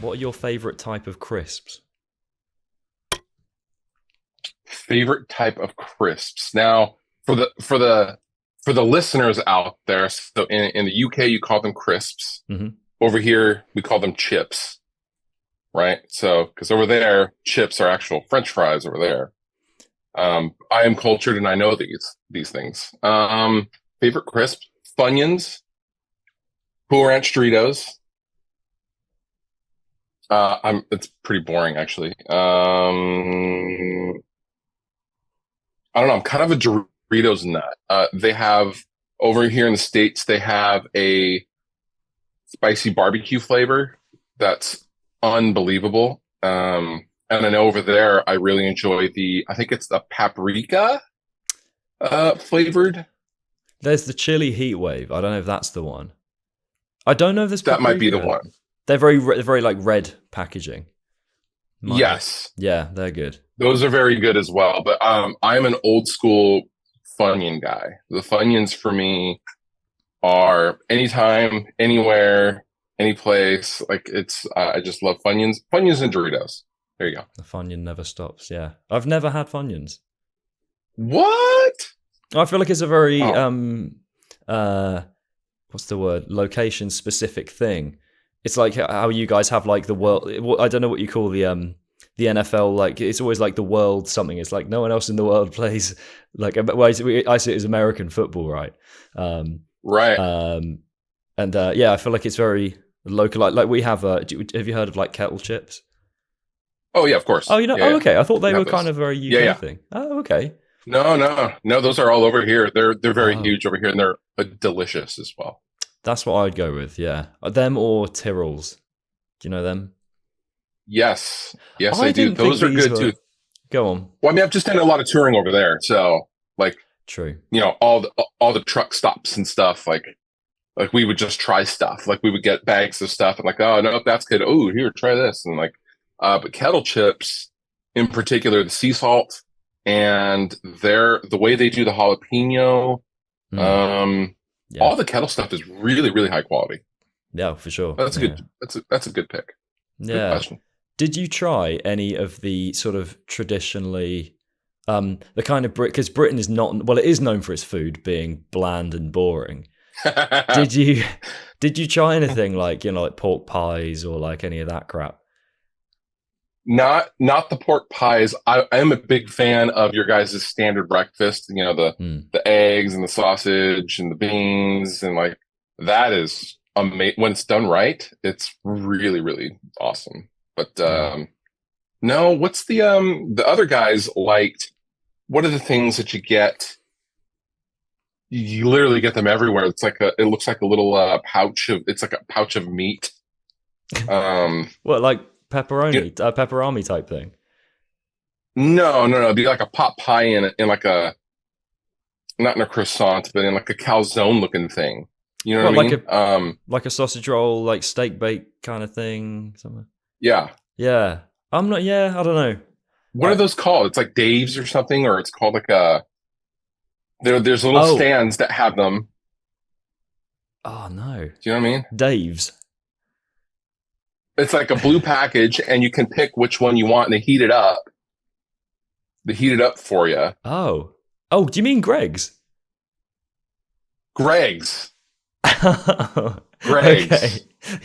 What are your favorite type of crisps? Favorite type of crisps. Now, for the listeners out there, so in the UK you call them crisps. Hmm. Over here we call them chips, right? So because over there chips are actual French fries over there. I am cultured and I know these things. Favorite crisp, Funyuns, Cool Ranch Doritos. It's pretty boring actually. I don't know. I'm kind of a Doritos nut. They have over here in the States, they have a spicy barbecue flavor that's unbelievable. And I know over there, I really enjoy I think it's the paprika flavored. There's the chili heat wave. I don't know if that's the one. I don't know if there's That might be the paprika. one. They're very like red packaging. Yes, Yeah, they're good. those are very good as well. But I'm an old school Funyun guy. The Funyuns for me are anytime, anywhere, any place. Like I just love Funyuns and Doritos. There you go. The Funyun never stops. Yeah, I've never had Funyuns. What? I feel like it's a very Oh, what's the word? Location specific thing. It's like how you guys have like the world. I don't know what you call the NFL. Like it's always like the world something. It's like no one else in the world plays like. Well, I see it as American football, right? right. Yeah, I feel like it's very local. Like we have. Have you heard of like kettle chips? Oh yeah, of course. Oh, you know. Yeah, Oh, yeah. okay. I thought We they have were kind those. of a very Yeah, UK yeah. thing. Oh, okay. No, no, no. Those are all over here. They're very Oh, huge over here, and they're delicious as well. that's what I'd go with. Yeah, them or Tyrrells. Do you know them? Yes, yes, I I do. didn't think Those are these good were. too. Go on. Well, I mean, I've just done a lot of touring over there, so like True. all the truck stops and stuff. Like we would just try stuff. Like we would get bags of stuff and like, oh no, that's good. Oh, here, try this. And like, but kettle chips in particular, the sea salt and the way they do the jalapeno, Mm, um, yeah. all the kettle stuff is really, really high quality. Yeah, for sure. That's a Yeah. good. That's a good pick. Good Yeah. question. Did you try any of the sort of traditionally the kind of because Britain is not well, it is known for its food being bland and boring. Did you did you try anything like, like pork pies or like any of that crap? Not the pork pies. I am a big fan of your guys' standard breakfast. Mm, The eggs and the sausage and the beans and like that is amazing when it's done right. It's really really awesome. But yeah. no, what's the other guys liked? What are the things that you get? You literally get them everywhere. It looks like a little pouch of it's like a pouch of meat. Um, What, like yeah, pepperoni type thing? no, no, no. It'd be like a pot pie in like a not in a croissant, but in like a calzone looking thing. You know What, what I mean? like a sausage roll, like steak bake kind of thing? Something. Yeah. Yeah. I'm not. Yeah, I don't know. What are those called? It's like Dave's or something, or it's called like a. There's little Oh, stands that have them. oh no, Do you know what I mean? Dave's. It's like a blue package, and you can pick which one you want, and they heat it up. They heat it up for you. Oh, oh. Do you mean Greg's? Greg's. Okay. Greg's.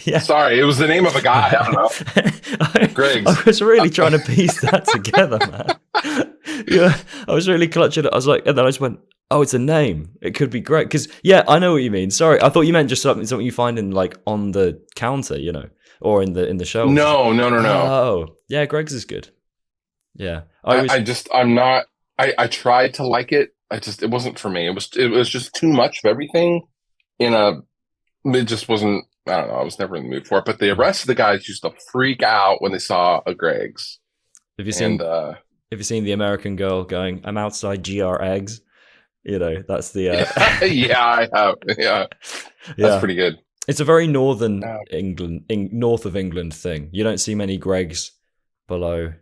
Yeah. Sorry, it was the name of a guy. I don't know. I Greg's. was really trying to piece that together, man. Yeah, I was really clutching it. I was like, and then I just went, "Oh, it's a name. It could be Greg." Because yeah, I know what you mean. Sorry, I thought you meant just something you find in like on the counter, or in the shelves. No, no, no, no. Oh, yeah, Greg's is good. Yeah, I was. I'm not. I tried to like it. It wasn't for me. It was just too much of everything. In a, it just wasn't. I don't know. I was never in the mood for it. But the rest of the guys used to freak out when they saw a Greg's. Have you And seen Have you seen the American girl going, "I'm outside GR eggs"? That's the yeah, I have. Yeah, that's yeah. pretty good. It's a very northern Uh, England, north of England thing. You don't see many Gregs below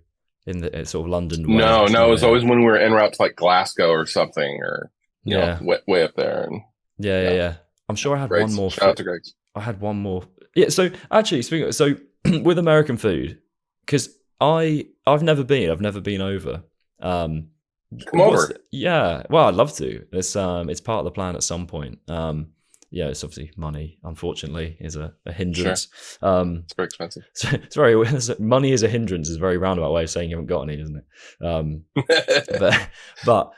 in the sort of London way. no, It's no, not it was here. always when we were en route to like Glasgow or something, or Yeah, way up there. And yeah, yeah, yeah, yeah. I'm sure I had one Greg's. more. Shout out to Greg's. I had one more. Yeah. So actually, speaking of, so with American food, because I've never been over. Come over. Yeah, well, I'd love to. It's part of the plan at some point. Yeah, it's obviously money, unfortunately, is a hindrance. Sure. It's very expensive. So it's very money is a hindrance is a very roundabout way of saying you haven't got any, isn't it? But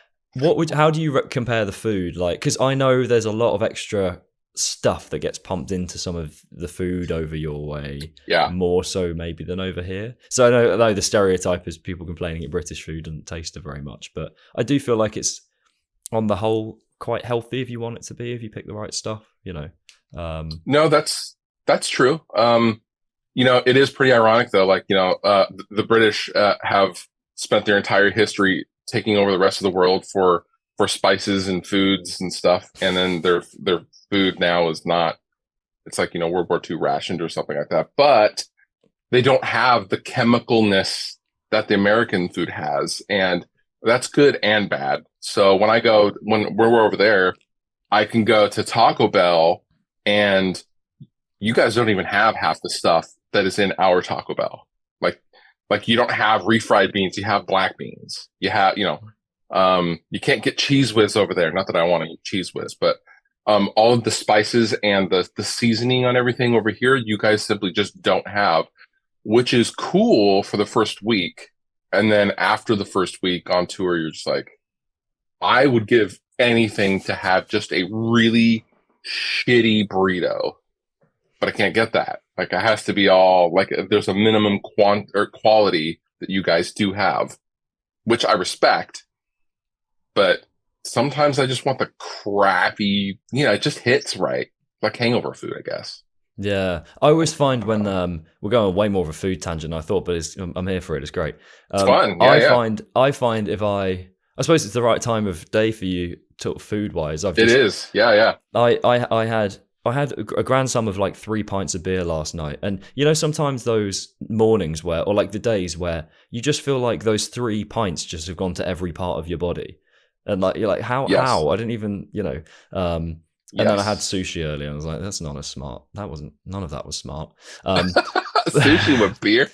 how do you compare the food? Like, because I know there's a lot of extra stuff that gets pumped into some of the food over your way, more so maybe than over here. So I know the stereotype is people complaining that British food doesn't taste very much, but I do feel like it's on the whole quite healthy if you want it to be, if you pick the right stuff, No, that's true. It is pretty ironic though, like, the British have spent their entire history taking over the rest of the world for spices and foods and stuff, and then their food now is not, it's like, World War II rationed or something like that, but they don't have the chemicalness that the American food has, and that's good and bad. So when we're over there, I can go to Taco Bell and you guys don't even have half the stuff that is in our Taco Bell. Like you don't have refried beans, you have black beans. You have, you can't get Cheese Whiz over there. Not that I want to eat Cheese Whiz, but all of the spices and the seasoning on everything over here, you guys simply just don't have, which is cool for the first week. And then after the first week on tour, you're just like, I would give anything to have just a really shitty burrito, but I can't get that. Like, it has to be all like, there's a minimum quality that you guys do have, which I respect, but sometimes I just want the crappy, it just hits right. Like hangover food, I guess. Yeah, I always find when we're going way more of a food tangent than I thought, but I'm here for it. It's great. It's fun. Yeah, I find if I suppose it's the right time of day for you, food wise. It is. Yeah. I had a grand sum of like 3 pints of beer last night, and sometimes those mornings or like the days where you just feel like those 3 pints just have gone to every part of your body, and like you're like how I didn't even And then I had sushi earlier, and I was like, "That's not as smart. None of that was smart." Sushi with beer?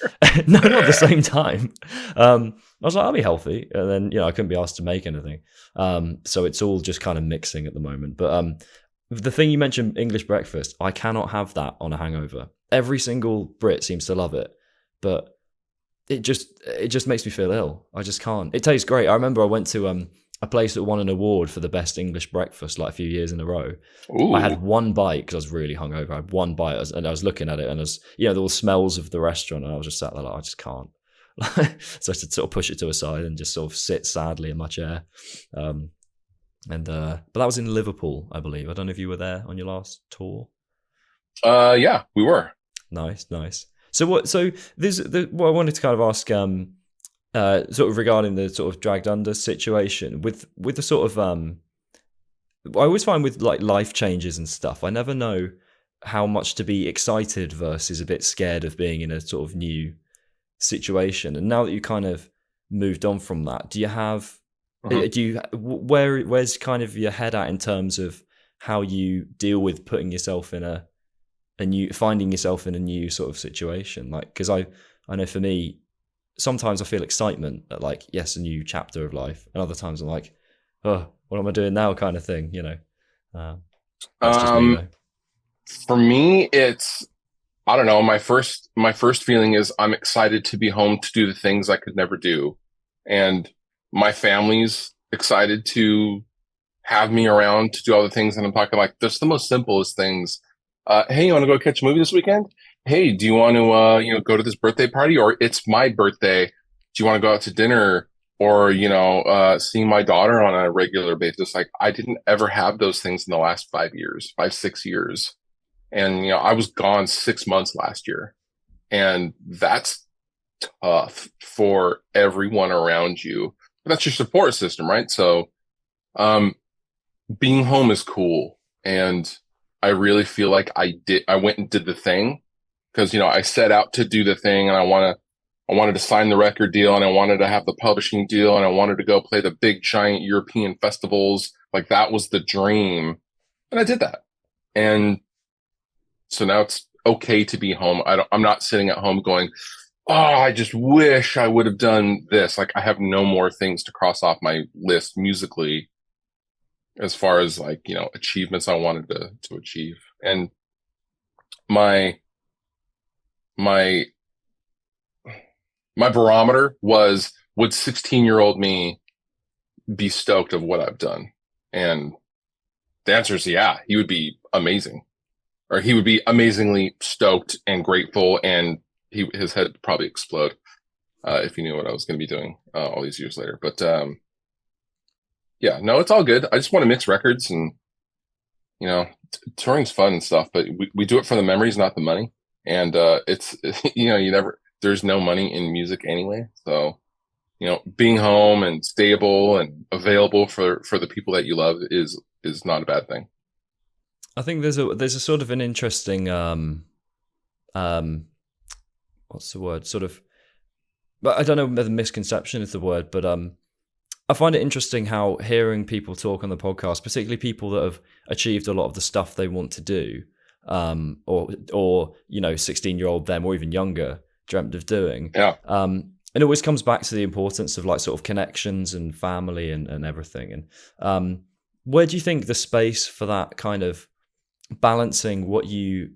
No, not at the same time. I was like, "I'll be healthy," and then I couldn't be asked to make anything. So it's all just kind of mixing at the moment. But the thing you mentioned, English breakfast, I cannot have that on a hangover. Every single Brit seems to love it, but it just makes me feel ill. I just can't. It tastes great. I remember I went to a place that won an award for the best English breakfast like a few years in a row. Ooh. I had one bite because I was really hungover. I had one bite and I was looking at it, and there's all smells of the restaurant, and I was just sat there like, I just can't. So I had to sort of push it to a side and just sort of sit sadly in my chair. But that was in Liverpool, I believe. I don't know if you were there on your last tour. Yeah, we were. Nice. So what I wanted to kind of ask, sort of regarding the sort of dragged under situation with the sort of I always find with like life changes and stuff, I never know how much to be excited versus a bit scared of being in a sort of new situation. And now that you kind of moved on from that, do you have where's kind of your head at in terms of how you deal with putting yourself in finding yourself in a new sort of situation? Like, because I know for me, sometimes I feel excitement at like, yes, a new chapter of life, and other times I'm like, oh, what am I doing now, kind of thing, That's just me, though. For me, it's, I don't know. My first feeling is I'm excited to be home to do the things I could never do, and my family's excited to have me around to do all the things. And I'm talking like just the most simplest things. Hey, you want to go catch a movie this weekend? Hey, do you want to go to this birthday party? Or it's my birthday. Do you want to go out to dinner? Or seeing my daughter on a regular basis? Like, I didn't ever have those things in the last 6 years. And I was gone 6 months last year, and that's tough for everyone around you. But that's your support system, right? So, being home is cool, and I really feel like I went and did the thing, because I set out to do the thing, and I wanted to sign the record deal, and I wanted to have the publishing deal, and I wanted to go play the big giant European festivals. Like, that was the dream, and I did that. And so now it's okay to be home. I'm not sitting at home going, oh, I just wish I would have done this. Like I have no more things to cross off my list musically as far as like, you know, achievements I wanted to achieve. And my my my barometer was, would 16-year-old me be stoked of what I've done? And the answer is yeah, he would be amazing. Or he would be amazingly stoked and grateful, and his head would probably explode if he knew what I was going to be doing all these years later. But yeah, no, it's all good. I just want to mix records, and you know, touring's fun and stuff, but we do it for the memories, not the money. And it's you know, there's no money in music anyway, so you know, being home and stable and available for the people that you love is not a bad thing. I think there's a sort of an interesting what's the word, sort of, but I don't know whether misconception is the word, but I find it interesting how hearing people talk on the podcast, particularly people that have achieved a lot of the stuff they want to do, or you know, 16-year-old them or even younger dreamt of doing. Yeah. It always comes back to the importance of like sort of connections and family and everything. And where do you think the space for that kind of balancing what you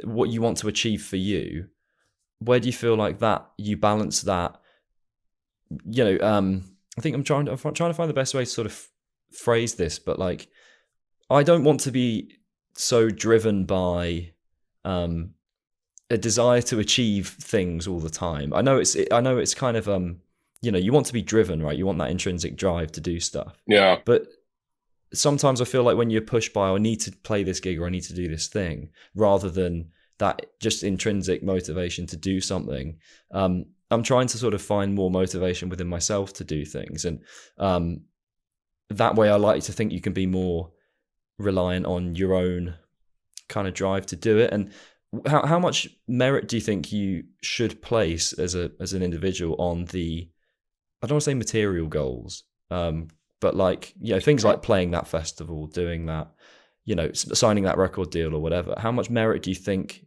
want to achieve for you, where do you feel like that you balance that, you know, I think I'm trying to find the best way to sort of phrase this, but like, I don't want to be so driven by a desire to achieve things all the time. I know it's kind of you know, you want to be driven, right? You want that intrinsic drive to do stuff. Yeah. But sometimes I feel like when you're pushed by, I need to play this gig or I need to do this thing, rather than that just intrinsic motivation to do something. I'm trying to sort of find more motivation within myself to do things. And that way I like to think you can be more reliant on your own kind of drive to do it. And how much merit do you think you should place as an individual on the, I don't want to say material goals, but like, you know, things like playing that festival, doing that, you know, signing that record deal or whatever. How much merit do you think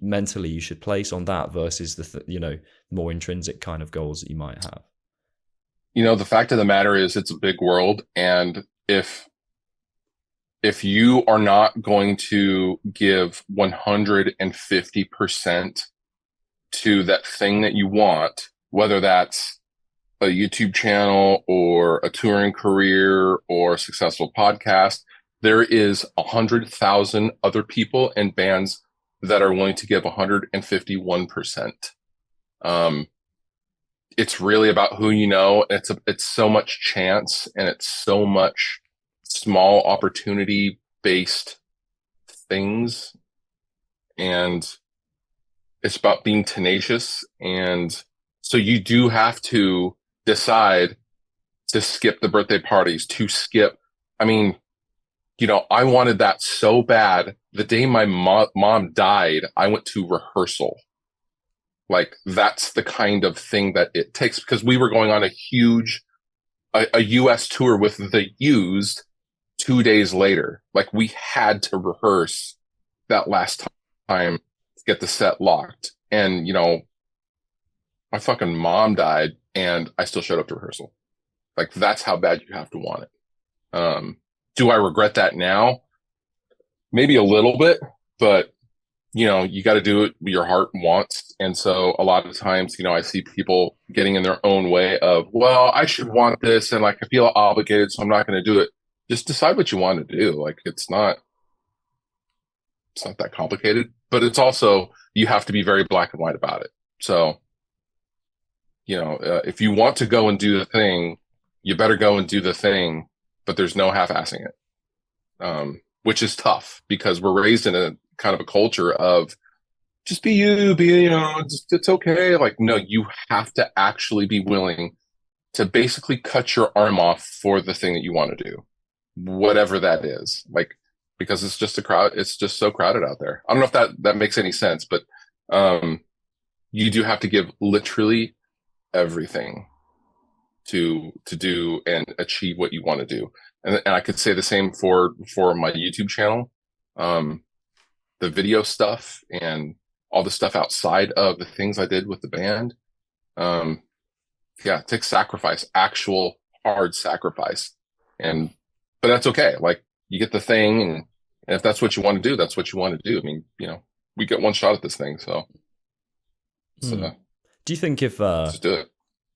mentally you should place on that versus the you know, more intrinsic kind of goals that you might have? You know, the fact of the matter is it's a big world, and if you are not going to give 150% to that thing that you want, whether that's a YouTube channel or a touring career or a successful podcast, there is 100,000 other people and bands that are willing to give 151%. It's really about who you know. It's so much chance, and it's so much small opportunity based things, and it's about being tenacious. And so you do have to decide to skip the birthday parties, I mean, you know, I wanted that so bad. The day my mom died, I went to rehearsal. Like, that's the kind of thing that it takes, because we were going on a huge a US tour with the Used 2 days later. Like, we had to rehearse that last time to get the set locked. And, you know, my fucking mom died and I still showed up to rehearsal. Like, that's how bad you have to want it. Do I regret that now? Maybe a little bit, but you know, you got to do it your heart wants. And so a lot of times, you know, I see people getting in their own way of, well, I should want this, and like I feel obligated, so I'm not going to do it. Just decide what you want to do. Like, it's not that complicated, but it's also, you have to be very black and white about it. So, you know, if you want to go and do the thing, you better go and do the thing, but there's no half-assing it, which is tough because we're raised in a kind of a culture of just be you know, it's okay. Like, no, you have to actually be willing to basically cut your arm off for the thing that you want to do, whatever that is. Like, because it's just it's just so crowded out there. I don't know if that makes any sense, but you do have to give literally everything to do and achieve what you want to do. And I could say the same for my YouTube channel. the video stuff and all the stuff outside of the things I did with the band. Yeah, it takes sacrifice, actual hard sacrifice. But that's okay. Like, you get the thing, and if that's what you want to do, that's what you want to do. I mean, we get one shot at this thing, so. Do you think if just do it?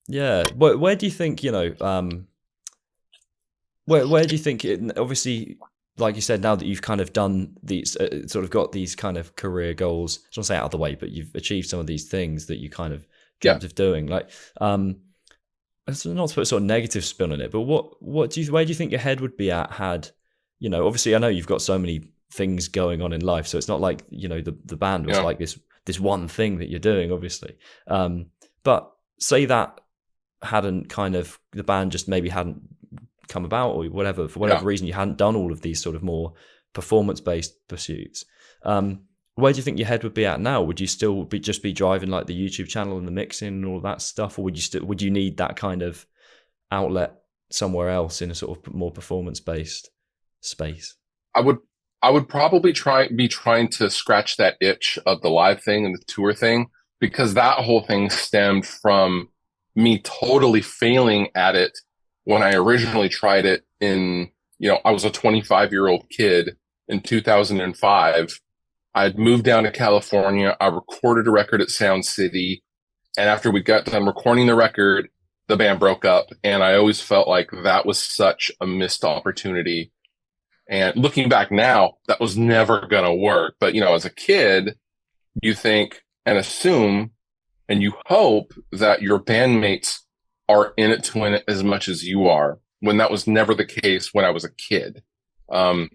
Yeah, where do you think where do you think it, obviously, like you said, now that you've kind of done these sort of got these kind of career goals, I don't want to say out of the way, but you've achieved some of these things that you kind of dreamt of doing, like not to put a sort of negative spin on it, but where do you think your head would be at had, obviously I know you've got so many things going on in life, so it's not like the band was like this one thing that you're doing, obviously, but say that hadn't kind of, the band just maybe hadn't come about, or whatever, for whatever reason you hadn't done all of these sort of more performance-based pursuits, where do you think your head would be at now? Would you still just be driving like the YouTube channel and the mixing and all that stuff, or would you need that kind of outlet somewhere else in a sort of more performance-based space? I would probably be trying to scratch that itch of the live thing and the tour thing, because that whole thing stemmed from me totally failing at it when I originally tried it in, I was a 25-year-old kid in 2005. I'd moved down to California. I recorded a record at Sound City. And after we got done recording the record, the band broke up. And I always felt like that was such a missed opportunity. And looking back now, that was never going to work. But, as a kid, you think and assume and you hope that your bandmates are in it to win it as much as you are, when that was never the case when I was a kid. I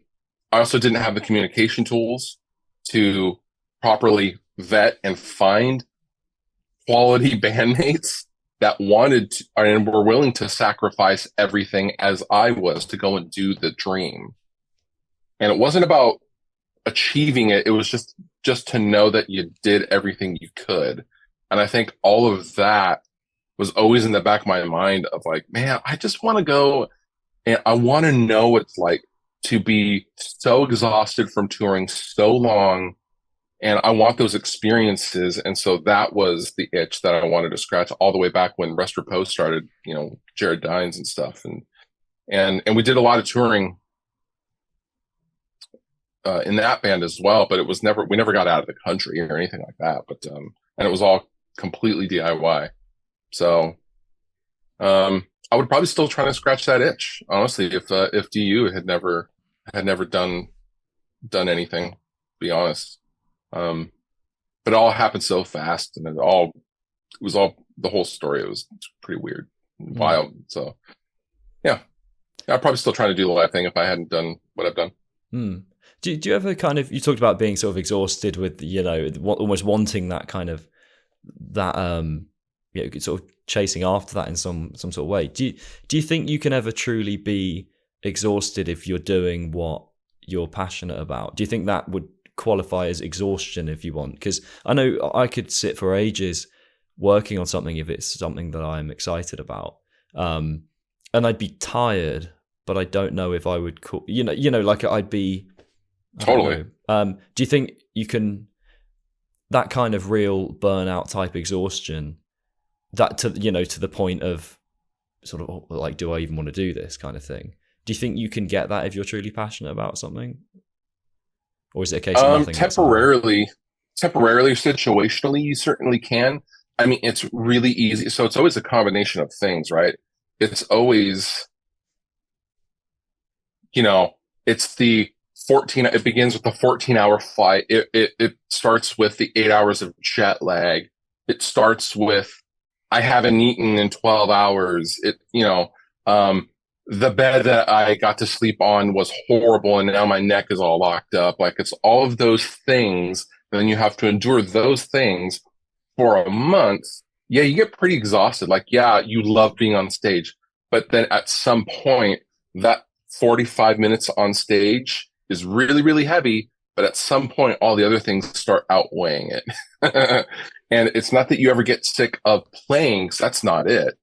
also didn't have the communication tools to properly vet and find quality bandmates that wanted to, and were willing to sacrifice everything as I was to go and do the dream. And it wasn't about achieving it. It was just to know that you did everything you could. And I think all of that was always in the back of my mind of like, man, I just want to go and I want to know what it's like to be so exhausted from touring so long. And I want those experiences. And so that was the itch that I wanted to scratch all the way back when Rest Repose started, Jared Dines and stuff. And we did a lot of touring in that band as well, but we never got out of the country or anything like that. But, and it was all completely DIY. So, I would probably still try to scratch that itch, honestly, if DU had never done anything, to be honest. But it all happened so fast, and the whole story. It was pretty weird, and wild. So, yeah, I'd probably still try to do the live thing if I hadn't done what I've done. Do you ever kind of, you talked about being sort of exhausted with, almost wanting that kind of, that, sort of chasing after that in some sort of way. Do you think you can ever truly be exhausted if you're doing what you're passionate about? Do you think that would qualify as exhaustion if you want? Because I know I could sit for ages working on something if it's something that I'm excited about, and I'd be tired, but I don't know if I would call, like I'd be totally. Do you think you can, that kind of real burnout type exhaustion, that to the point of sort of like, do I even want to do this kind of thing? Do you think you can get that if you're truly passionate about something? Or is it a case of nothing? Temporarily, situationally, you certainly can. I mean, it's really easy. So it's always a combination of things, right? It's always, it's the 14, it begins with the 14-hour flight. It starts with the 8 hours of jet lag. It starts with, I haven't eaten in 12 hours. The bed that I got to sleep on was horrible, and now my neck is all locked up. Like, it's all of those things. And then you have to endure those things for a month. Yeah, you get pretty exhausted. Like, yeah, you love being on stage. But then at some point, that 45 minutes on stage is really, really heavy. But at some point, all the other things start outweighing it. And it's not that you ever get sick of playing, 'cause that's not it.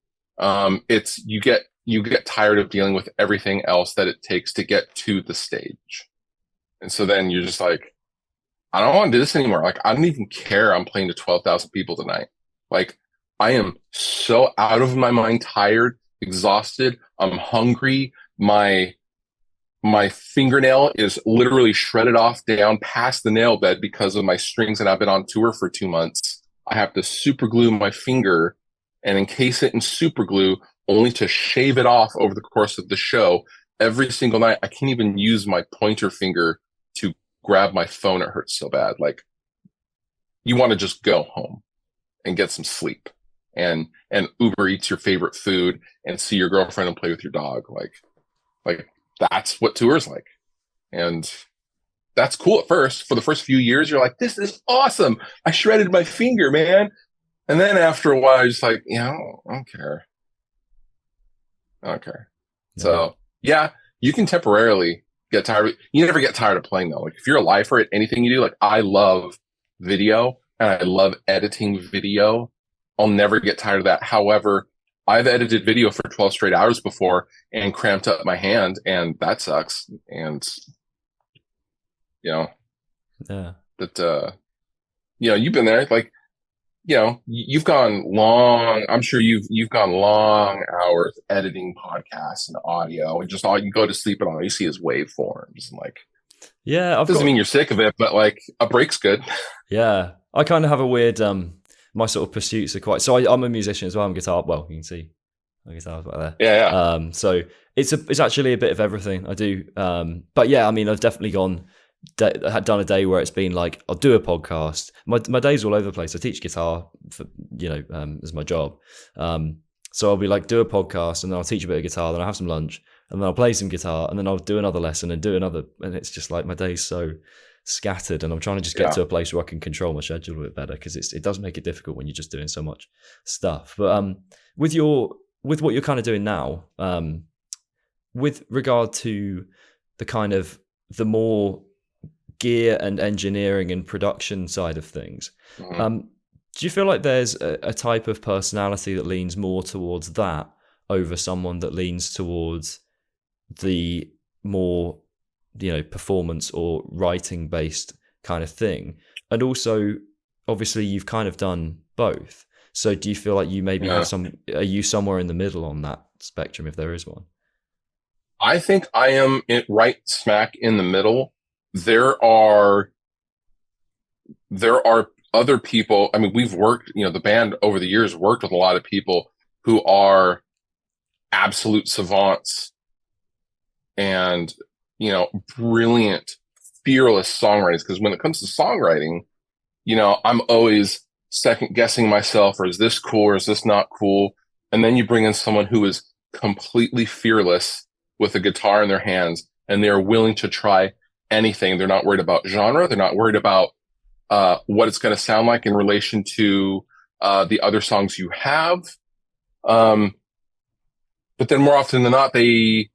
It's you get tired of dealing with everything else that it takes to get to the stage. And so then you're just like, I don't want to do this anymore. Like, I don't even care. I'm playing to 12,000 people tonight. Like, I am so out of my mind, tired, exhausted. I'm hungry. My fingernail is literally shredded off down past the nail bed because of my strings, and I've been on tour for 2 months. I have to super glue my finger and encase it in super glue only to shave it off over the course of the show every single night. I can't even use my pointer finger to grab my phone. It hurts so bad. Like, you want to just go home and get some sleep and Uber Eats your favorite food and see your girlfriend and play with your dog. Like that's what tour's like. And that's cool at first. For the first few years, you're like, this is awesome. I shredded my finger, man. And then after a while, you're just like, I don't care. I don't care. Yeah. So yeah, you can temporarily get tired. You never get tired of playing though. Like, if you're a lifer at anything you do, like, I love video and I love editing video. I'll never get tired of that. However, I've edited video for 12 straight hours before and cramped up my hand, and that sucks. And yeah, that you've been there. Like, you've gone long. I'm sure you've gone long hours editing podcasts and audio, and just all you go to sleep and all you see is waveforms. And like, yeah, doesn't mean you're sick of it, but like, a break's good. Yeah, I kind of have a weird. My sort of pursuits are quite. So I'm a musician as well. I'm a guitar. Well, you can see my guitar's right there. Yeah. So it's actually a bit of everything I do. But yeah, I mean, I've definitely done a day where it's been like, I'll do a podcast. My day's all over the place. I teach guitar for, as my job. So I'll be like, do a podcast, and then I'll teach a bit of guitar, then I'll have some lunch, and then I'll play some guitar, and then I'll do another lesson and do another. And it's just like, my day's so scattered, and I'm trying to just get to a place where I can control my schedule a bit better, because it does make it difficult when you're just doing so much stuff. But with what you're kind of doing now, with regard to the kind of the more gear and engineering and production side of things, do you feel like there's a type of personality that leans more towards that over someone that leans towards the more performance or writing based kind of thing? And also, obviously, you've kind of done both. So do you feel like you maybe have are you somewhere in the middle on that spectrum, if there is one? I think I am right smack in the middle. There are other people. I mean, we've worked, the band over the years worked with a lot of people who are absolute savants and, brilliant, fearless songwriters. Because when it comes to songwriting, I'm always second guessing myself, or is this cool or is this not cool? And then you bring in someone who is completely fearless with a guitar in their hands, and they're willing to try anything. They're not worried about genre. They're not worried about what it's going to sound like in relation to the other songs you have. But then more often than not, they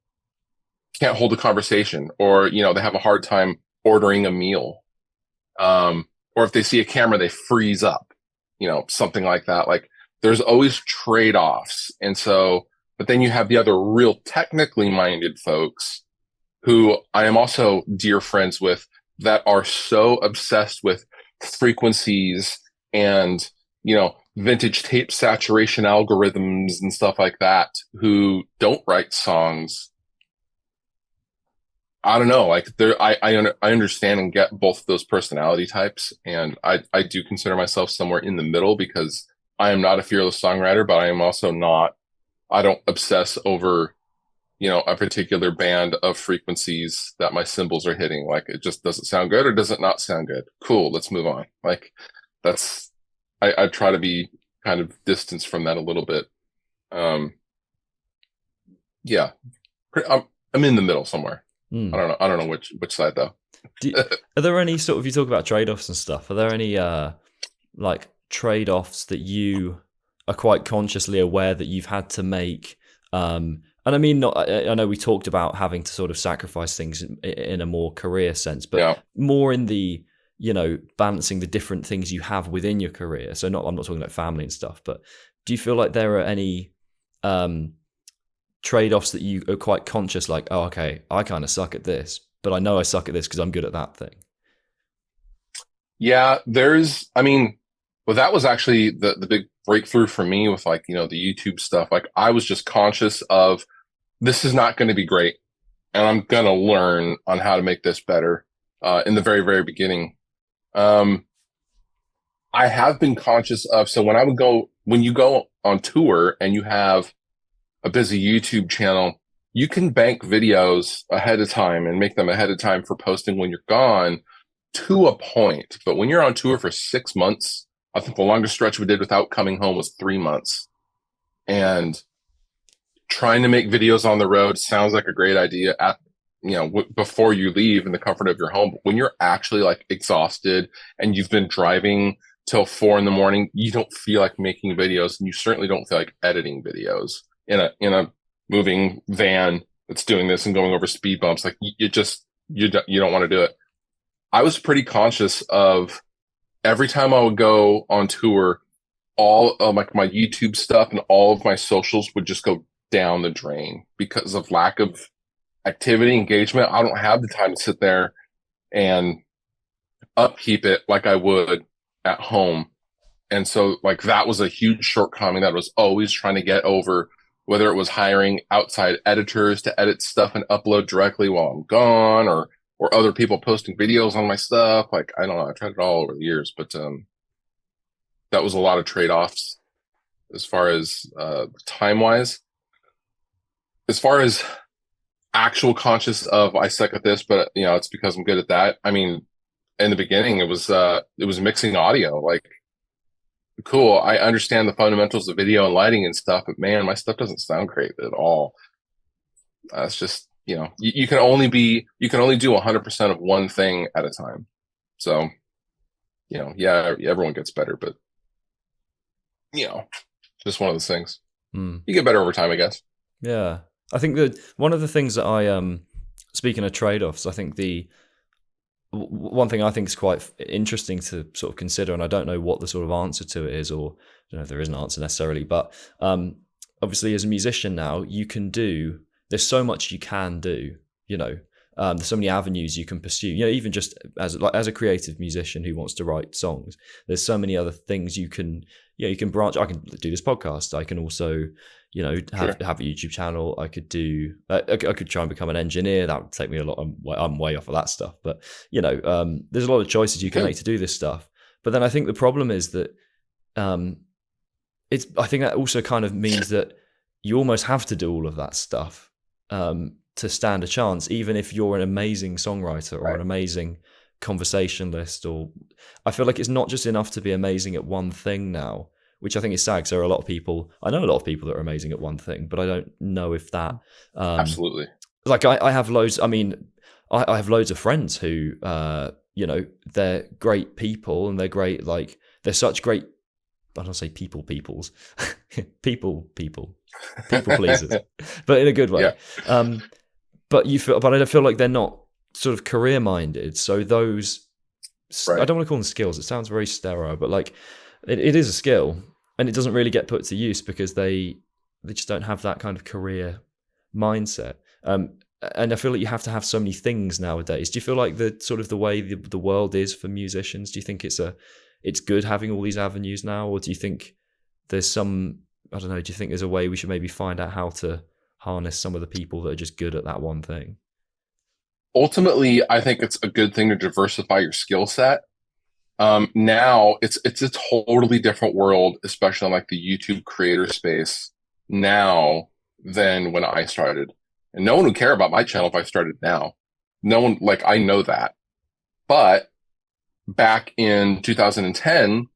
can't hold a conversation, or, they have a hard time ordering a meal. Or if they see a camera, they freeze up, something like that. Like, there's always trade-offs. And so, but then you have the other real technically minded folks who I am also dear friends with, that are so obsessed with frequencies and, vintage tape saturation algorithms and stuff like that, who don't write songs. I don't know, like, I understand and get both of those personality types. And I do consider myself somewhere in the middle, because I am not a fearless songwriter, but I am also I don't obsess over, a particular band of frequencies that my cymbals are hitting. Like, it just doesn't sound good, or does it not sound good? Cool, let's move on. Like, I try to be kind of distanced from that a little bit. Yeah, I'm in the middle somewhere. I don't know which side though. Are there any sort of, you talk about trade-offs and stuff, are there any like trade-offs that you are quite consciously aware that you've had to make? And I mean, I know we talked about having to sort of sacrifice things in a more career sense, but more in the, balancing the different things you have within your career. So I'm not talking like family and stuff, but do you feel like there are any trade-offs that you are quite conscious, like, oh, okay, I kind of suck at this, but I know I suck at this because I'm good at that thing? Yeah, I mean, well, that was actually the big breakthrough for me with like, the YouTube stuff. Like I was just conscious of this is not going to be great. And I'm going to learn on how to make this better in the very, very beginning. Um, I have been conscious of, so when you go on tour and you have a busy YouTube channel, you can bank videos ahead of time and make them ahead of time for posting when you're gone to a point. But when you're on tour for 6 months, I think the longest stretch we did without coming home was 3 months. And trying to make videos on the road sounds like a great idea before you leave in the comfort of your home. But when you're actually like exhausted and you've been driving till 4 a.m, you don't feel like making videos, and you certainly don't feel like editing videos in a moving van that's doing this and going over speed bumps. Like you don't want to do it. I was pretty conscious of every time I would go on tour, all of like my YouTube stuff and all of my socials would just go down the drain because of lack of activity, engagement. I don't have the time to sit there and upkeep it like I would at home. And so like that was a huge shortcoming that I was always trying to get over, whether it was hiring outside editors to edit stuff and upload directly while I'm gone, or other people posting videos on my stuff. Like, I don't know, I tried it all over the years, but that was a lot of trade-offs as far as time-wise. As far as actual conscious of I suck at this, but it's because I'm good at that. I mean, in the beginning, it was mixing audio. Like, cool, I understand the fundamentals of video and lighting and stuff, but man, my stuff doesn't sound great at all. It's just, you can only do 100% of one thing at a time. So, yeah, everyone gets better, but just one of those things. You get better over time, I guess. Yeah. I think that one of the things that speaking of trade-offs, I think one thing I think is quite interesting to sort of consider, and I don't know what the sort of answer to it is, or I don't know if there is an answer necessarily, but obviously as a musician now, there's so much you can do, there's so many avenues you can pursue, even just as a creative musician who wants to write songs, there's so many other things you can branch. I can do this podcast. I can also, have a YouTube channel. I could do, I could try and become an engineer. That would take me a lot. I'm way off of that stuff, but there's a lot of choices you can make to do this stuff. But then I think the problem is that, I think that also kind of means that you almost have to do all of that stuff, to stand a chance, even if you're an amazing songwriter or an amazing conversationalist. Or I feel like it's not just enough to be amazing at one thing now, which I think is sad, because there are a lot of people, I know a lot of people that are amazing at one thing, but I don't know if that absolutely, like I have loads, I mean, I have loads of friends who they're great people, and they're great, like they're such great, I don't say people pleasers, but in a good way. Yeah. But I feel like they're not sort of career minded. So those, I don't want to call them skills. It sounds very sterile, but like it is a skill, and it doesn't really get put to use because they just don't have that kind of career mindset. And I feel like you have to have so many things nowadays. Do you feel like the way the world is for musicians? Do you think it's good having all these avenues now, or do you think there's some, I don't know, do you think there's a way we should maybe find out how to harness some of the people that are just good at that one thing? Ultimately, I think it's a good thing to diversify your skill set. Now it's a totally different world, especially in like the YouTube creator space now than when I started. And no one would care about my channel if I started now. No one, like, I know that. But back in 2010,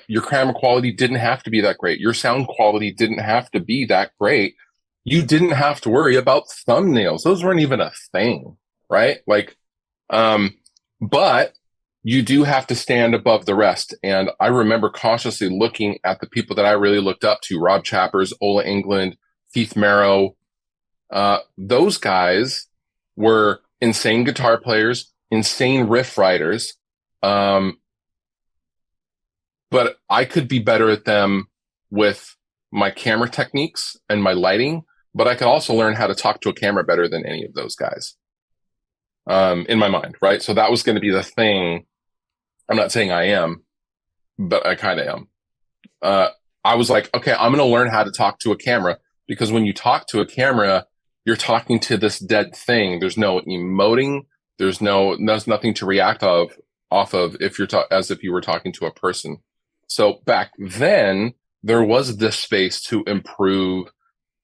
your camera quality didn't have to be that great. Your sound quality didn't have to be that great. You didn't have to worry about thumbnails. Those weren't even a thing, right? Like, but you do have to stand above the rest. And I remember consciously looking at the people that I really looked up to, Rob Chappers, Ola England, Keith Merrow. Those guys were insane guitar players, insane riff writers. But I could be better at them with my camera techniques and my lighting, but I could also learn how to talk to a camera better than any of those guys, in my mind, right? So that was going to be the thing I'm not saying I am, but I kind of am. I was like, okay, I'm going to learn how to talk to a camera, because when you talk to a camera, you're talking to this dead thing. There's no emoting. There's nothing to react off of if you're as if you were talking to a person. So back then there was this space to improve.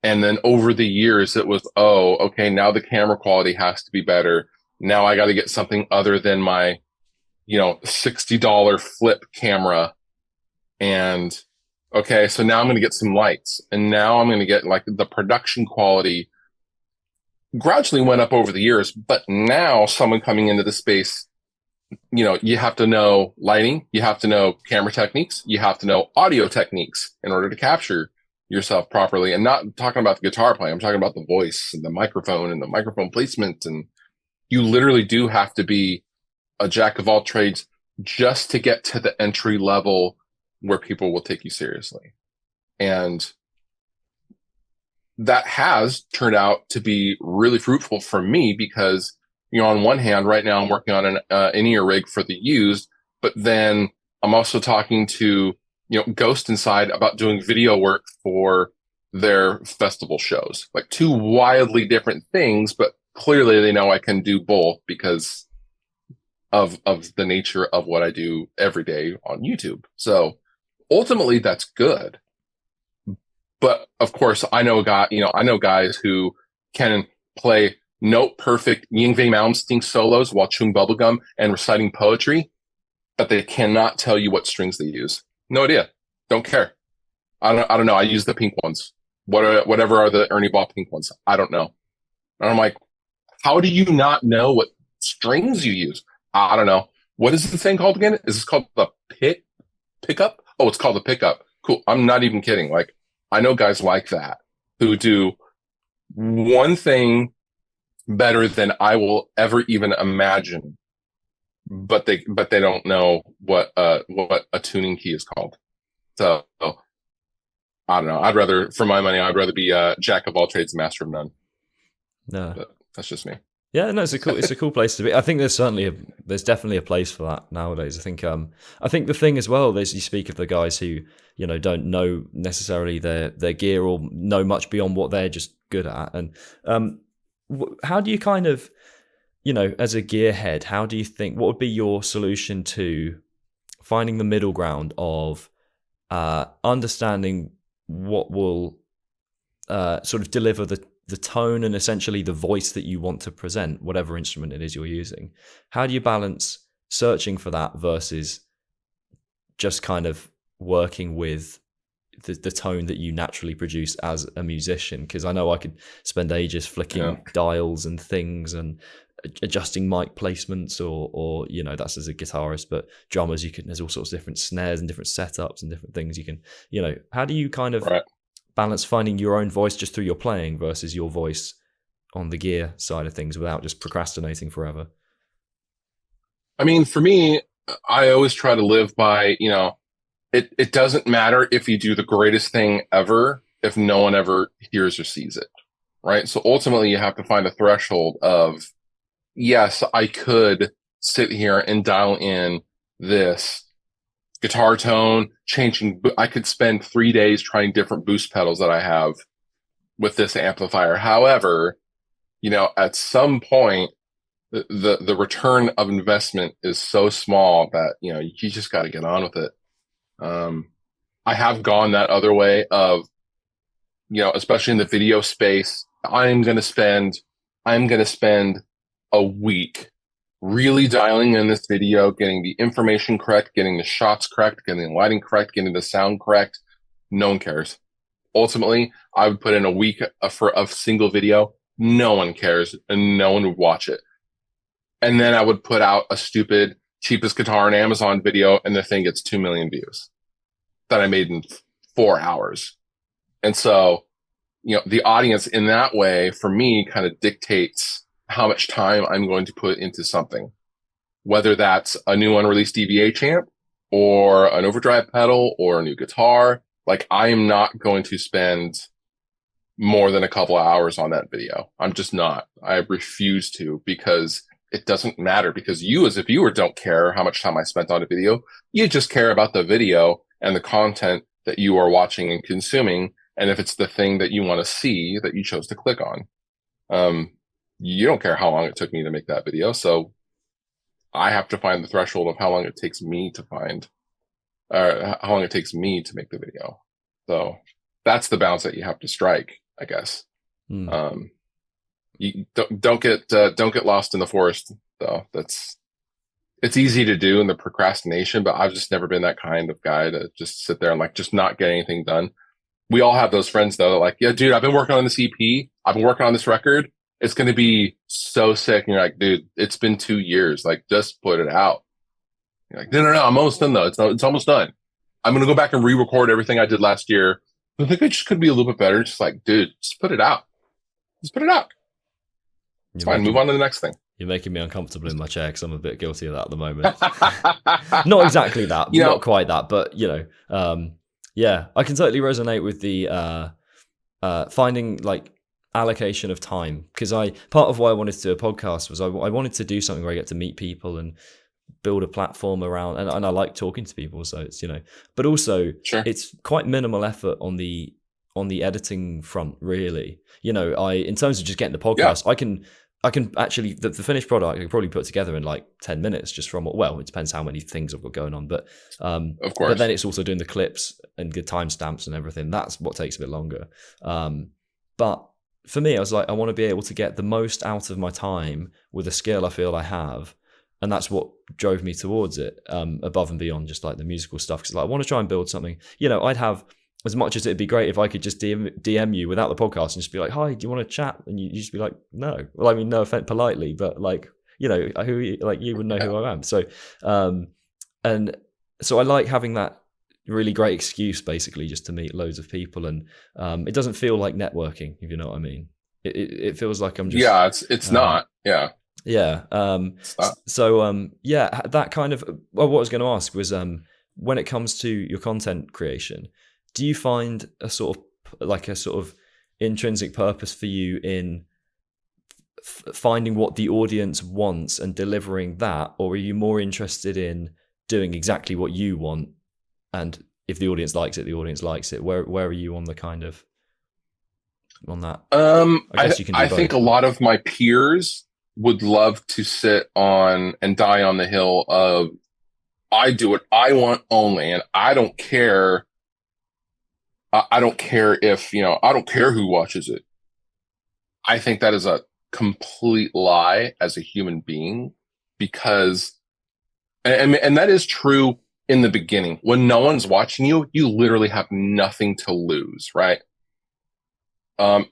And then over the years it was, oh, okay, now the camera quality has to be better. Now I got to get something other than my, $60 flip camera. And okay, so now I'm going to get some lights, and now I'm going to get, like, the production quality gradually went up over the years. But now someone coming into the space, you have to know lighting, you have to know camera techniques, you have to know audio techniques in order to capture yourself properly. And not talking about the guitar playing, I'm talking about the voice and the microphone placement. And you literally do have to be a jack of all trades just to get to the entry level where people will take you seriously. And that has turned out to be really fruitful for me, because, on one hand, right now I'm working on an in-ear rig for the used, but then I'm also talking to, Ghost Inside about doing video work for their festival shows. Like, two wildly different things, but clearly they know I can do both because of the nature of what I do every day on YouTube. So ultimately that's good. But of course, I know guys who can play note perfect Yngwie Malmsteen solos while chewing bubblegum and reciting poetry, but they cannot tell you what strings they use. No idea. Don't care. I don't know. I use the pink ones. Whatever are the Ernie Ball pink ones. I don't know. And I'm like, how do you not know what strings you use? I don't know. What is the thing called again? Is this called the pickup? Oh, it's called the pickup. Cool. I'm not even kidding. Like, I know guys like that who do one thing better than I will ever even imagine, but they don't know what a tuning key is called. So I don't know. For my money, I'd rather be a jack of all trades, master of none. No, but that's just me. Yeah, no, it's a cool place to be. I think there's definitely a place for that nowadays. I think the thing as well is, you speak of the guys who, don't know necessarily their gear or know much beyond what they're just good at. And how do you kind of, as a gearhead, how do you think, what would be your solution to finding the middle ground of understanding what will sort of deliver the tone and essentially the voice that you want to present, whatever instrument it is you're using? How do you balance searching for that versus just kind of working with the tone that you naturally produce as a musician? Because I know I could spend ages flicking dials and things and adjusting mic placements, or that's as a guitarist, but drummers, there's all sorts of different snares and different setups and different things you can, how do you kind of balance finding your own voice just through your playing versus your voice on the gear side of things without just procrastinating forever? I mean, for me, I always try to live by, it doesn't matter if you do the greatest thing ever if no one ever hears or sees it, right? So ultimately you have to find a threshold of, yes, I could sit here and dial in this guitar tone, I could spend 3 days trying different boost pedals that I have with this amplifier. However, at some point, the return of investment is so small that, you just got to get on with it. I have gone that other way of, especially in the video space, I'm going to spend a week really dialing in this video, getting the information correct, getting the shots correct, getting the lighting correct, getting the sound correct. No one cares. Ultimately, I would put in a week for a single video. No one cares, and no one would watch it. And then I would put out a stupid cheapest guitar on Amazon video, and the thing gets 2 million views that I made in 4 hours. And so, the audience in that way, for me, kind of dictates how much time I'm going to put into something, whether that's a new unreleased DVH amp or an overdrive pedal or a new guitar. Like, I am not going to spend more than a couple of hours on that video. I'm just not. I refuse to, because it doesn't matter, because you as a viewer don't care how much time I spent on a video. You just care about the video and the content that you are watching and consuming. And if it's the thing that you want to see that you chose to click on, you don't care how long it took me to make that video. So I have to find the threshold of how long it takes me to find, how long it takes me to make the video. So that's the balance that you have to strike, I guess. You don't get lost in the forest, though. It's easy to do in the procrastination, but I've just never been that kind of guy to just sit there and like just not get anything done. We all have those friends though, that like, yeah, dude, I've been working on this EP, I've been working on this record, it's going to be so sick. And you're like, dude, it's been 2 years, like just put it out. You're like, no, I'm almost done though. It's almost done. I'm going to go back and re-record everything I did last year. I think it just could be a little bit better. Just like, dude, just put it out. Just put it out. It's fine. Move on to the next thing. You're making me uncomfortable in my chair because I'm a bit guilty of that at the moment. Not exactly that, not quite that, but yeah, I can totally resonate with the finding like allocation of time, because part of why I wanted to do a podcast was I wanted to do something where I get to meet people and build a platform around, and I like talking to people, so it's but also it's quite minimal effort on the editing front, really. In terms of just getting the podcast, I can actually the finished product I can probably put together in like 10 minutes just from, well, it depends how many things I've got going on, but of course. But then it's also doing the clips and the timestamps and everything. That's what takes a bit longer. But for me, I was like, I want to be able to get the most out of my time with a skill I feel I have. And that's what drove me towards it, above and beyond just like the musical stuff. Because like, I want to try and build something. I'd have, as much as it'd be great if I could just DM you without the podcast and just be like, hi, do you want to chat? And you just be like, no. Well, I mean, no offense, politely, but like, who like you would know who I am. So, and so I like having that really great excuse, basically, just to meet loads of people. And it doesn't feel like networking, if you know what I mean. It feels like I'm just it's not. Yeah. So that kind of, well, what I was going to ask was, when it comes to your content creation, do you find a sort of intrinsic purpose for you in finding what the audience wants and delivering that, or are you more interested in doing exactly what you want, and if the audience likes it, the audience likes it? Where are you on the kind of on that? I guess you can. I think a lot of my peers would love to sit on and die on the hill of, I do what I want only, and I don't care. I don't care if, I don't care who watches it. I think that is a complete lie as a human being, because, and that is true in the beginning. When no one's watching you, you literally have nothing to lose, right?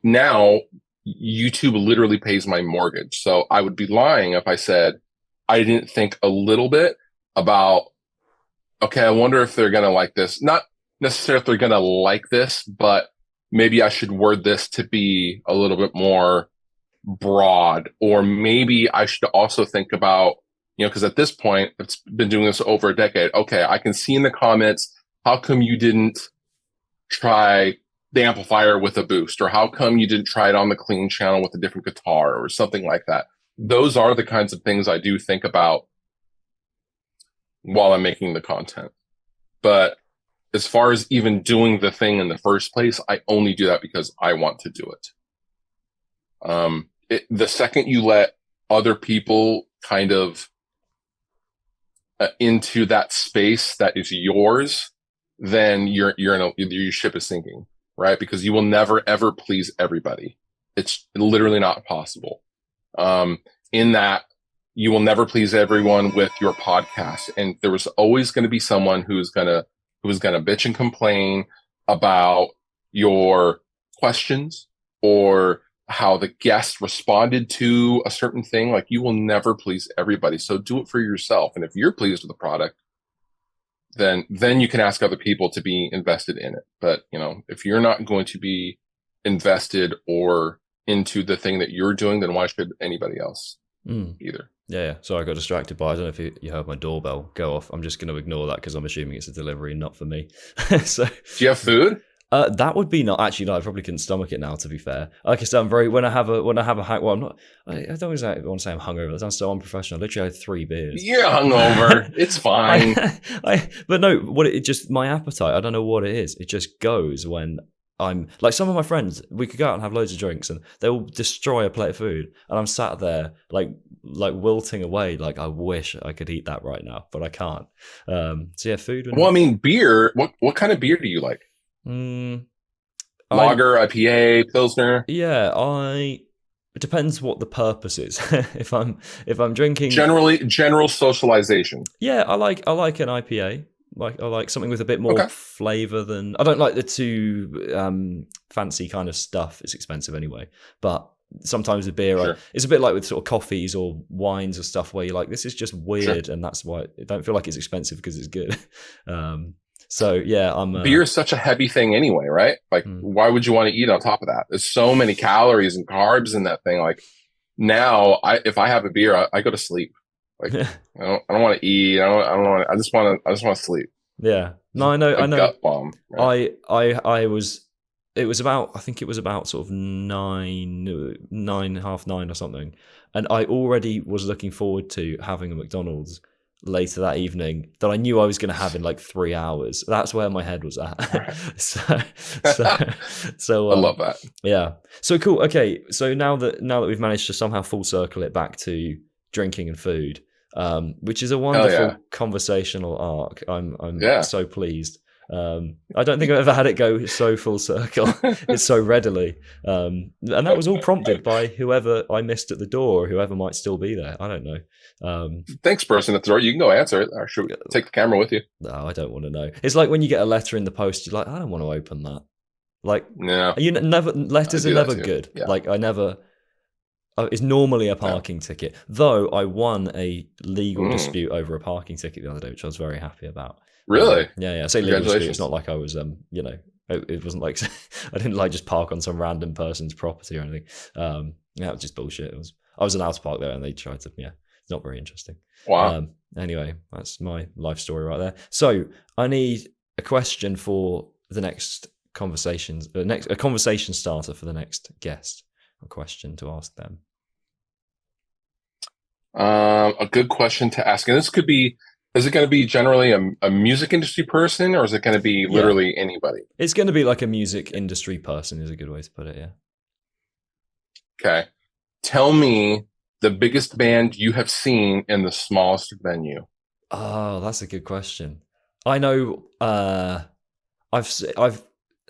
Now, YouTube literally pays my mortgage. So I would be lying if I said I didn't think a little bit about, okay, I wonder if they're going to like this. Not necessarily if they're going to like this, but maybe I should word this to be a little bit more broad, or maybe I should also think about, because at this point, it's been doing this over a decade. Okay, I can see in the comments, how come you didn't try the amplifier with a boost? Or how come you didn't try it on the clean channel with a different guitar or something like that? Those are the kinds of things I do think about while I'm making the content. But as far as even doing the thing in the first place, I only do that because I want to do it. The second you let other people kind of into that space that is yours, then your ship is sinking, right? Because you will never ever please everybody. It's literally not possible. In that you will never please everyone with your podcast, and there was always going to be someone who's gonna bitch and complain about your questions or how the guest responded to a certain thing. Like, you will never please everybody. So do it for yourself. And if you're pleased with the product, then you can ask other people to be invested in it. But, if you're not going to be invested or into the thing that you're doing, then why should anybody else either? Yeah. Sorry, I got distracted by, I don't know if you heard my doorbell go off. I'm just going to ignore that because I'm assuming it's a delivery, not for me. So, do you have food? That would be not actually. No, I probably couldn't stomach it now. To be fair, like I said, I'm very when I have a hang. Well, I'm not. I don't want to say I'm hungover. That sounds so unprofessional. I literally had 3 beers. You're hungover. It's fine. But no, what it just my appetite. I don't know what it is. It just goes when I'm like some of my friends. We could go out and have loads of drinks, and they'll destroy a plate of food, and I'm sat there like wilting away. Like I wish I could eat that right now, but I can't. So yeah, food. Well, I mean, beer. What kind of beer do you like? Lager, IPA, Pilsner. Yeah, it depends what the purpose is. if I'm drinking General socialization. Yeah, I like an IPA. I like something with a bit more flavor than I don't like the too fancy kind of stuff. It's expensive anyway. But sometimes the beer it's a bit like with sort of coffees or wines or stuff where you're like, this is just weird, and that's why I don't feel like it's expensive because it's good. So yeah, beer is such a heavy thing anyway, right? Like, why would you want to eat on top of that? There's so many calories and carbs in that thing. Like now, if I have a beer, I go to sleep. Like I don't want to eat. I just want to sleep. Yeah. No, I know. Gut bomb. Right? It was about sort of 9:30 or something, and I already was looking forward to having a McDonald's later that evening that I knew I was going to have in like 3 hours. That's where my head was at. so I love that. Yeah. So cool. Okay. So now that we've managed to somehow full circle it back to drinking and food, which is a wonderful conversational arc. I'm so pleased. I don't think I've ever had it go so full circle. It's so readily. And that was all prompted by whoever I missed at the door or whoever might still be there. I don't know. Thanks, person at the door. You can go answer it. Or should we take the camera with you? No, I don't want to know. It's like when you get a letter in the post, you're like, I don't want to open that. Like, letters are never good. Yeah. Like, I never. It's normally a parking ticket. Though I won a legal dispute over a parking ticket the other day, which I was very happy about. Really? Yeah. I say legal dispute. It's not like I was, it wasn't like I didn't like just park on some random person's property or anything. Yeah, it was just bullshit. I was allowed to park there, and they tried to. Yeah, it's not very interesting. Wow. Anyway, that's my life story right there. So I need a question for the next conversations. A conversation starter for the next guest. A question to ask them. A good question to ask, and this could be. Is it going to be generally a music industry person, or is it going to be literally anybody? It's going to be like a music industry person is a good way to put it, yeah. Okay. Tell me the biggest band you have seen in the smallest venue. Oh, that's a good question. I know I've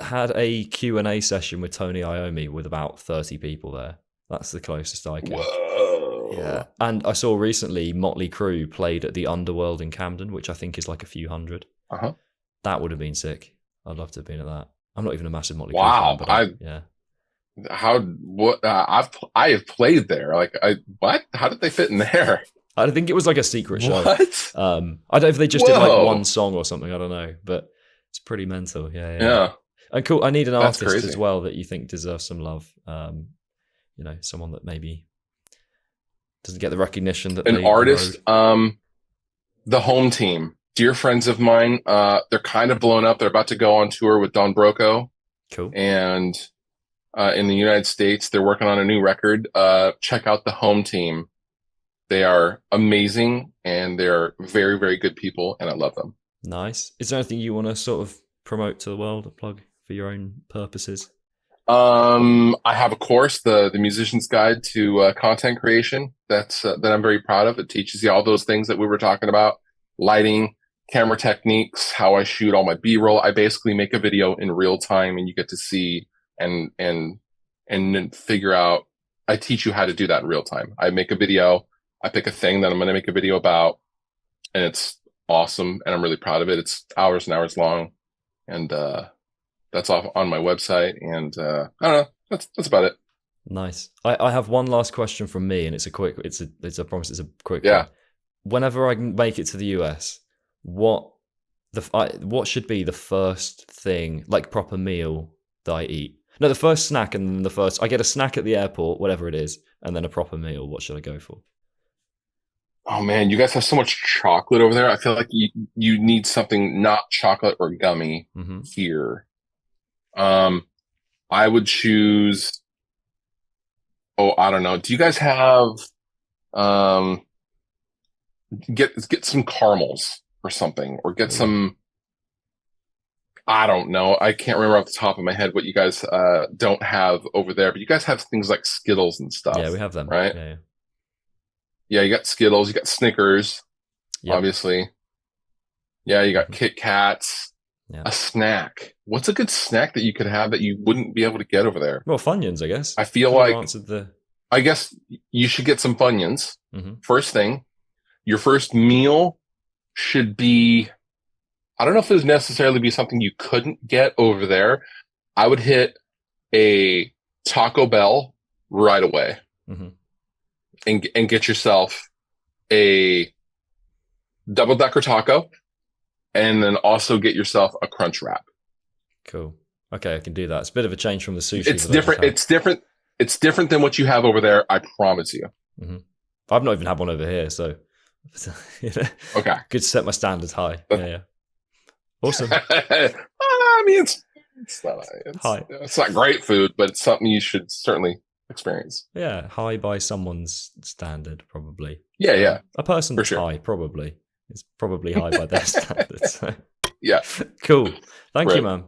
had a Q&A session with Tony Iommi with about 30 people there. That's the closest I can. Whoa. Yeah, and I saw recently Motley Crue played at the Underworld in Camden, which I think is like a few hundred. That would have been sick. I'd love to have been at that. I'm not even a massive Motley Crue fan, but I have played there. Like, what? How did they fit in there? I think it was like a secret show. What? I don't know if they just did like one song or something. I don't know, but it's pretty mental. Yeah. And cool. I need an artist as well that you think deserves some love. Someone that maybe doesn't get the recognition that an artist. The Home Team, dear friends of mine. They're kind of blown up. They're about to go on tour with Don Broco. Cool. And in the United States, they're working on a new record. Check out the Home Team. They are amazing, and they're very, very good people, and I love them. Nice. Is there anything you want to sort of promote to the world, a plug for your own purposes? I have a course, the Musician's Guide to Content Creation. That I'm very proud of. It teaches you all those things that we were talking about: lighting, camera techniques, how I shoot all my B-roll. I basically make a video in real time, and you get to see and then figure out. I teach you how to do that in real time. I make a video. I pick a thing that I'm going to make a video about, and it's awesome, and I'm really proud of it. It's hours and hours long, and that's off on my website, and I don't know. That's about it. Nice. I have one last question from me, and it's a quick one. Whenever I make it to the US, what should be the first thing, like proper meal that I eat? No, the first snack, and then I get a snack at the airport, whatever it is, and then a proper meal. What should I go for? Oh man, you guys have so much chocolate over there. I feel like you need something not chocolate or gummy here. I would choose. Oh, I don't know. Do you guys have get some caramels or something, or get some? I don't know. I can't remember off the top of my head what you guys don't have over there, but you guys have things like Skittles and stuff. Yeah, we have them. Right? Yeah. Yeah, you got Skittles, you got Snickers, obviously. Yeah, you got Kit Kats. Yeah. A snack. What's a good snack that you could have that you wouldn't be able to get over there? Well, Funyuns, I guess. I feel like I guess you should get some Funyuns. First thing. Your first meal should be, I don't know if it would necessarily be something you couldn't get over there. I would hit a Taco Bell right away and get yourself a double-decker taco, and then also get yourself a crunch wrap. Cool. Okay, I can do that. It's a bit of a change from the sushi. It's different. It's different. It's different than what you have over there. I promise you. I've not even had one over here, so okay. Good to set my standards high. Yeah. Awesome. I mean, it's not great food, but it's something you should certainly experience. Yeah, high by someone's standard, probably. Yeah. A person that's high, probably. It's probably high by their standards. So. Yeah. Cool. Thank you, man.